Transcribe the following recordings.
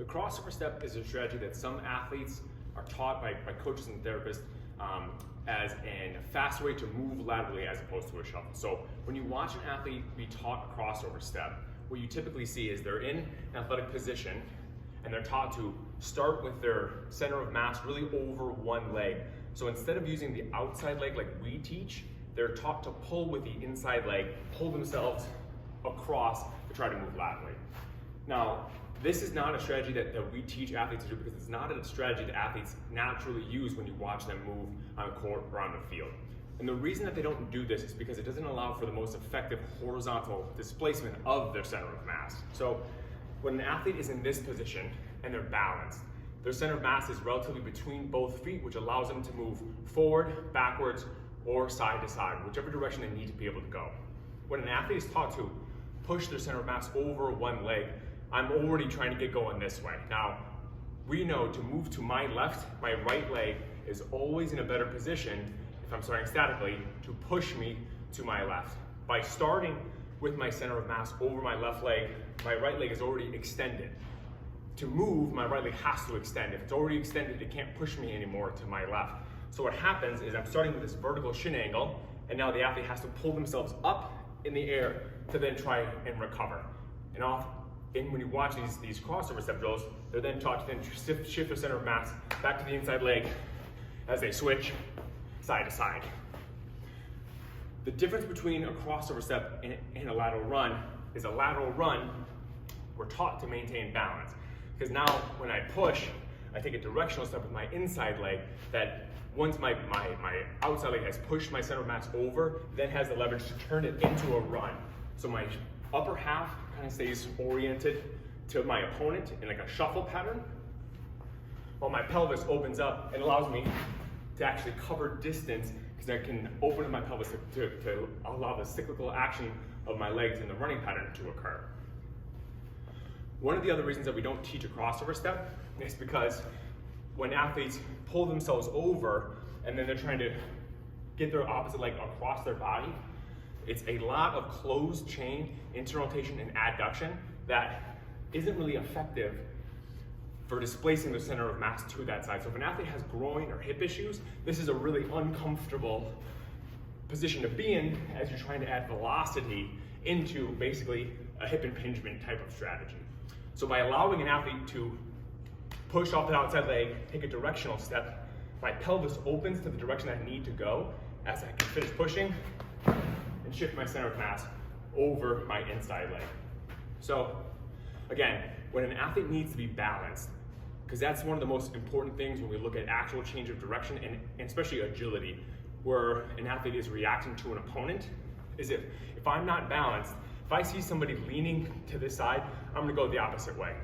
The crossover step is a strategy that some athletes are taught by coaches and therapists as a fast way to move laterally as opposed to a shuffle. So when you watch an athlete be taught a crossover step, what you typically see is they're in an athletic position and they're taught to start with their center of mass really over one leg. So instead of using the outside leg like we teach, they're taught to pull with the inside leg, pull themselves across to try to move laterally. Now, this is not a strategy that we teach athletes to do because it's not a strategy that athletes naturally use when you watch them move on the court or on the field. And the reason that they don't do this is because it doesn't allow for the most effective horizontal displacement of their center of mass. So when an athlete is in this position and they're balanced, their center of mass is relatively between both feet, which allows them to move forward, backwards, or side to side, whichever direction they need to be able to go. When an athlete is taught to push their center of mass over one leg, I'm already trying to get going this way. Now, we know to move to my left, my right leg is always in a better position, if I'm starting statically, to push me to my left. By starting with my center of mass over my left leg, my right leg is already extended. To move, my right leg has to extend. If it's already extended, it can't push me anymore to my left. So what happens is I'm starting with this vertical shin angle, and now the athlete has to pull themselves up in the air to then try and recover. And when you watch these crossover step drills, they're then taught to then shift their center of mass back to the inside leg as they switch side to side. The difference between a crossover step and a lateral run is a lateral run, we're taught to maintain balance. Because now when I push, I take a directional step with my inside leg that once my outside leg has pushed my center of mass over, then has the leverage to turn it into a run. So my upper half kind of stays oriented to my opponent in like a shuffle pattern, while my pelvis opens up and allows me to actually cover distance because I can open up my pelvis to allow the cyclical action of my legs in the running pattern to occur. One of the other reasons that we don't teach a crossover step is because when athletes pull themselves over and then they're trying to get their opposite leg across their body, it's a lot of closed chain interrotation and adduction that isn't really effective for displacing the center of mass to that side. So if an athlete has groin or hip issues, this is a really uncomfortable position to be in as you're trying to add velocity into basically a hip impingement type of strategy. So by allowing an athlete to push off the outside leg, take a directional step, my pelvis opens to the direction I need to go as I can finish pushing and shift my center of mass over my inside leg. So again, when an athlete needs to be balanced, because that's one of the most important things when we look at actual change of direction and especially agility, where an athlete is reacting to an opponent, is if I'm not balanced, if I see somebody leaning to this side, I'm gonna go the opposite way.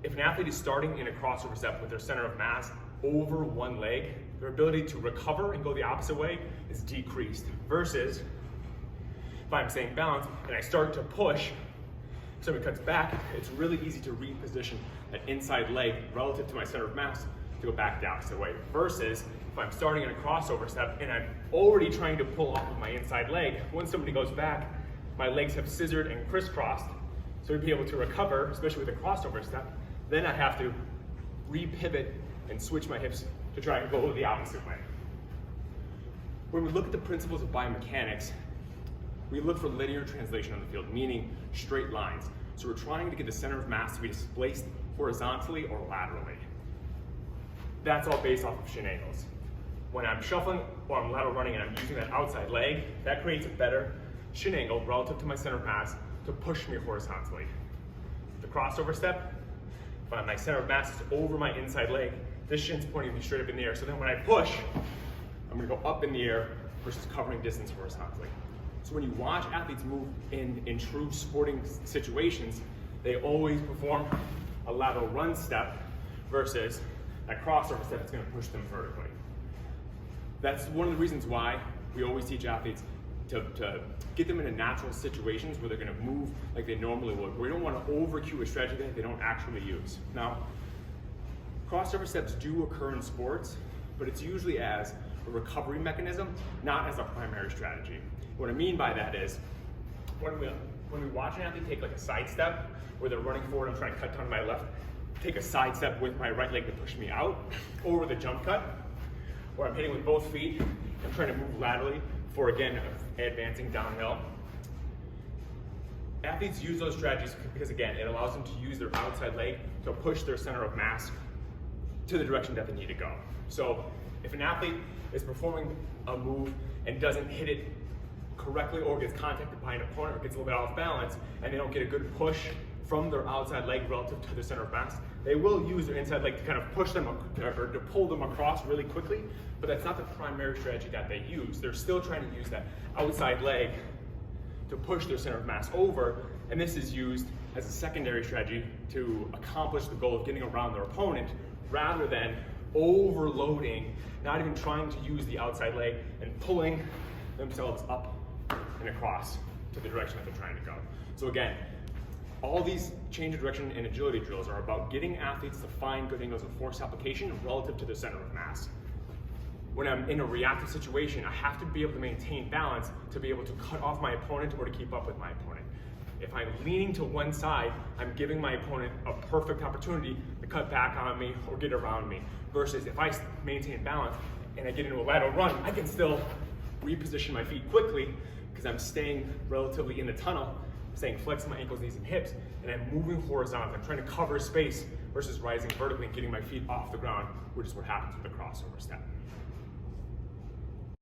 If an athlete is starting in a crossover step with their center of mass over one leg, their ability to recover and go the opposite way is decreased. Versus if I'm staying balanced and I start to push, somebody cuts back, it's really easy to reposition that inside leg relative to my center of mass to go back the opposite way. Versus if I'm starting in a crossover step and I'm already trying to pull off of my inside leg, once somebody goes back, my legs have scissored and crisscrossed, so to be able to recover, especially with a crossover step, then I have to re-pivot and switch my hips to try and go the opposite way. When we look at the principles of biomechanics, we look for linear translation on the field, meaning straight lines. So we're trying to get the center of mass to be displaced horizontally or laterally. That's all based off of shin angles. When I'm shuffling or I'm lateral running and I'm using that outside leg, that creates a better shin angle relative to my center of mass to push me horizontally. The crossover step, if my center of mass is over my inside leg, this shin's pointing me straight up in the air. So then when I push, I'm gonna go up in the air versus covering distance horizontally. So when you watch athletes move in true sporting situations, they always perform a lateral run step versus a crossover step that's gonna push them vertically. That's one of the reasons why we always teach athletes to get them into natural situations where they're gonna move like they normally would. We don't wanna over-cue a strategy that they don't actually use. Now, crossover steps do occur in sports, but it's usually as a recovery mechanism, not as a primary strategy. What I mean by that is, when we watch an athlete take like a side step, where they're running forward, I'm trying to cut down to my left, take a side step with my right leg to push me out, or with a jump cut, where I'm hitting with both feet. I'm trying to move laterally for, again, advancing downhill. Athletes use those strategies because, again, it allows them to use their outside leg to push their center of mass to the direction that they need to go. So if an athlete is performing a move and doesn't hit it correctly, or gets contacted by an opponent, or gets a little bit off balance, and they don't get a good push from their outside leg relative to the center of mass, they will use their inside leg to kind of push them or to pull them across really quickly, but that's not the primary strategy that they use. They're still trying to use that outside leg to push their center of mass over, and this is used as a secondary strategy to accomplish the goal of getting around their opponent, rather than overloading, not even trying to use the outside leg and pulling themselves up and across to the direction that they're trying to go. So again, all these change of direction and agility drills are about getting athletes to find good angles of force application relative to the center of mass. When I'm in a reactive situation, I have to be able to maintain balance to be able to cut off my opponent or to keep up with my opponent. If I'm leaning to one side, I'm giving my opponent a perfect opportunity to cut back on me or get around me. Versus if I maintain balance and I get into a lateral run, I can still reposition my feet quickly because I'm staying relatively in the tunnel, staying flexed my ankles, knees, and hips, and I'm moving horizontally. I'm trying to cover space versus rising vertically and getting my feet off the ground, which is what happens with a crossover step.